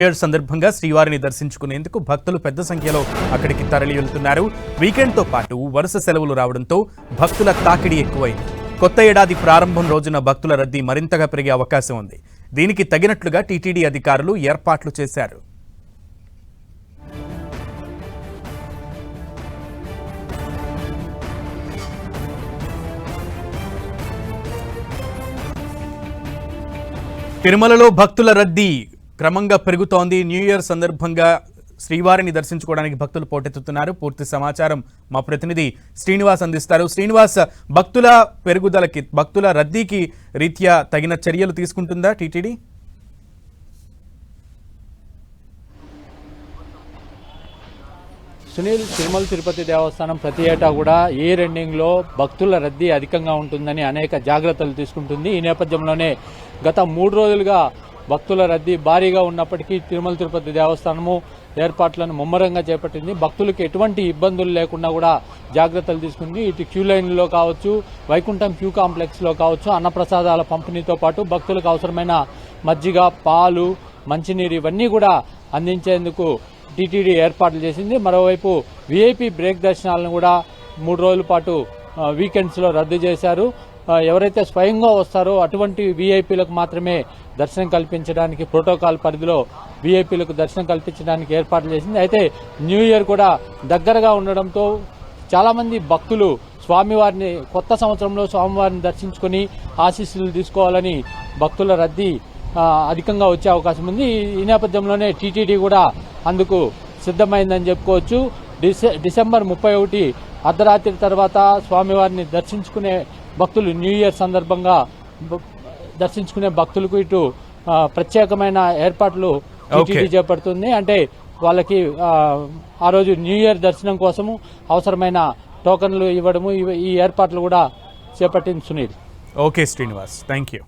సందర్భంగా శ్రీవారిని దర్శించుకునేందుకు భక్తులు పెద్ద సంఖ్యలో అక్కడికి తరలి వెళ్తున్నారు. వీకెండ్తో పాటు వరుస సెలవులు రావడంతో భక్తుల తాకిడి ఎక్కువైంది. కొత్త ఏడాది ప్రారంభం రోజున భక్తుల రద్దీ మరింతగా పెరిగే అవకాశం ఉంది. దీనికి తగినట్లుగా టీటీడీ అధికారులు ఏర్పాట్లు చేశారు. తిరుమలలో భక్తుల రద్దీ క్రమంగా పెరుగుతోంది. న్యూ ఇయర్ సందర్భంగా శ్రీవారిని దర్శించుకోవడానికి భక్తులు పోటెత్తుతున్నారు. పూర్తి సమాచారం మా ప్రతినిధి శ్రీనివాస్ అందిస్తారు. శ్రీనివాస్, భక్తుల పెరుగుదలకి, భక్తుల రద్దీకి రీత్యా తగిన చర్యలు తీసుకుంటుందా టీటీడీ? సునీల్, తిరుమల తిరుపతి దేవస్థానం ప్రతి ఏటా కూడా ఇయర్ ఎండింగ్లో భక్తుల రద్దీ అధికంగా ఉంటుందని అనేక జాగ్రత్తలు తీసుకుంటుంది. ఈ నేపథ్యంలోనే గత 3 రోజులుగా భక్తుల రద్దీ భారీగా ఉన్నప్పటికీ తిరుమల తిరుపతి దేవస్థానము ఏర్పాట్లను ముమ్మరంగా చేపట్టింది. భక్తులకు ఎటువంటి ఇబ్బందులు లేకుండా కూడా జాగ్రత్తలు తీసుకుంది. ఇటు క్యూ లైన్లో కావచ్చు, వైకుంఠం క్యూ కాంప్లెక్స్లో కావచ్చు, అన్నప్రసాదాల పంపిణీతో పాటు భక్తులకు అవసరమైన మజ్జిగ, పాలు, మంచినీరు ఇవన్నీ కూడా అందించేందుకు టీటీడీ ఏర్పాట్లు చేసింది. మరోవైపు వీఐపీ బ్రేక్ దర్శనాలను కూడా 3 రోజుల పాటు వీకెండ్స్లో రద్దు చేశారు. ఎవరైతే స్వయంగా వస్తారో అటువంటి వీఐపీలకు మాత్రమే దర్శనం కల్పించడానికి ప్రోటోకాల్ పరిధిలో వీఐపీలకు దర్శనం కల్పించడానికి ఏర్పాట్లు చేసింది. అయితే న్యూ ఇయర్ కూడా దగ్గరగా ఉండడంతో చాలా మంది భక్తులు స్వామివారిని కొత్త సంవత్సరంలో స్వామివారిని దర్శించుకుని ఆశీస్సులు తీసుకోవాలని భక్తుల రద్దీ అధికంగా వచ్చే అవకాశం ఉంది. ఈ నేపథ్యంలోనే టీటీడీ కూడా అందుకు సిద్ధమైందని చెప్పుకోవచ్చు. డిసెంబర్ 31 అర్ధరాత్రి తర్వాత స్వామివారిని దర్శించుకునే భక్తులు, న్యూ ఇయర్ సందర్భంగా దర్శించుకునే భక్తులకు ఇటు ప్రత్యేకమైన ఏర్పాట్లు టీటీడీ చేపడుతుంది. అంటే వాళ్ళకి ఆ రోజు న్యూ ఇయర్ దర్శనం కోసము అవసరమైన టోకన్లు ఇవ్వడము, ఈ ఏర్పాట్లు కూడా చేపట్టింది. Sunil. Okay Srinivas, thank you.